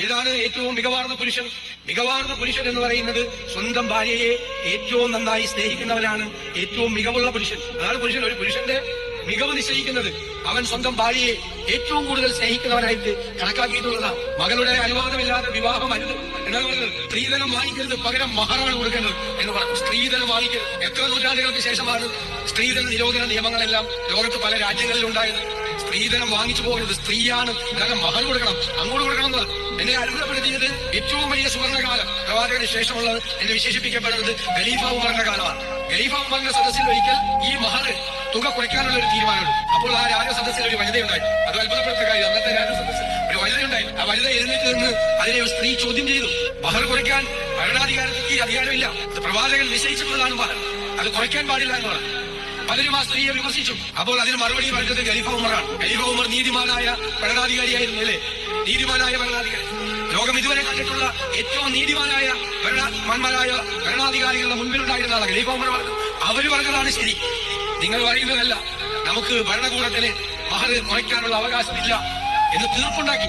ഏതാണ് ഏറ്റവും മികവാർന്ന പുരുഷൻ? മികവാർന്ന പുരുഷൻ എന്ന് പറയുന്നത് സ്വന്തം ഭാര്യയെ ഏറ്റവും നന്നായി സ്നേഹിക്കുന്നവനാണ് ഏറ്റവും മികവുള്ള പുരുഷൻ. അതാണ് പുരുഷൻ. ഒരു പുരുഷന്റെ മികവ് നിശ്ചയിക്കുന്നത് അവൻ സ്വന്തം ഭാര്യയെ ഏറ്റവും കൂടുതൽ സ്നേഹിക്കുന്നവനായിട്ട് കണക്കാക്കിയിട്ടുള്ളതാണ്. മകളുടെ അനുവാദമില്ലാതെ വിവാഹം അരുത് എന്നാണ് പറയുന്നത്. സ്ത്രീധനം വാങ്ങിക്കരുത്, പകരം മഹറാണ് കൊടുക്കേണ്ടത് എന്ന് പറഞ്ഞു. സ്ത്രീധനം വാങ്ങിക്കരുത്. എത്ര നൂറ്റാണ്ടുകൾക്ക് ശേഷമാണ് സ്ത്രീധന നിരോധന നിയമങ്ങളെല്ലാം ലോകത്ത് പല രാജ്യങ്ങളിലുണ്ടായത്. സ്ത്രീധനം വാങ്ങിച്ചു പോകരുത്, സ്ത്രീയാണ് കാരണം മഹർ കൊടുക്കണം, അങ്ങോട്ട് കൊടുക്കണം എന്ന്. എന്നെ അത്ഭുതപ്പെടുത്തിയത് ഏറ്റവും വലിയ സുവർണകാലം പ്രവാചകന് ശേഷമുള്ളത് എന്ന് വിശേഷിപ്പിക്കപ്പെടുന്നത് ഖലീഫ ഉമറിന്റെ കാലമാണ്. ഖലീഫ ഉമറിന്റെ സദസ്സിൽ ഒരിക്കൽ ഈ മഹർ തുക കുറയ്ക്കാനുള്ള ഒരു തീരുമാനമുണ്ട്. അപ്പോൾ ആ രാജസദസ്സിൽ ഒരു വനിതയുണ്ടായി. അത് അത്ഭുതപ്പെടുത്ത കാര്യം. അന്നത്തെ രാജസദസ്സിൽ ഒരു വനിതയുണ്ടായി. ആ വനിത എഴുന്നേറ്റ് നിന്ന് അതിനെ സ്ത്രീ ചോദ്യം ചെയ്തു. മഹർ കുറയ്ക്കാൻ ഭരണാധികാരത്തിൽ ഈ അധികാരമില്ല, അത് പ്രവാചകൻ നിശ്ചയിച്ചിട്ടുള്ളതാണ് മഹർ, അത് കുറയ്ക്കാൻ പാടില്ല എന്ന് പറഞ്ഞു. പലരും ആ സ്ത്രീയെ വിമർശിച്ചു. അപ്പോൾ അതിന് മറുപടി പറഞ്ഞത് ഖലീഫ ഉമറാണ്. ഖലീഫ ഉമർ നീതിമാനായ ഭരണാധികാരിയായിരുന്നു അല്ലേ? നീതിമാനായ ഭരണാധികാരി. ലോകം ഇതുവരെ കണ്ടിട്ടുള്ള ഏറ്റവും നീതിമാനായ ഭരണാധികാരികളുടെ മുൻപിലുണ്ടായിരുന്ന ആളാണ് ഖലീഫ ഉമർ പറഞ്ഞത്. അവര് പറഞ്ഞതാണ് ശരി, നിങ്ങൾ പറയുന്നതല്ല. നമുക്ക് ഭരണകൂടത്തിന് മഹർ കുറയ്ക്കാനുള്ള അവകാശമില്ല എന്ന് തീർപ്പുണ്ടാക്കി.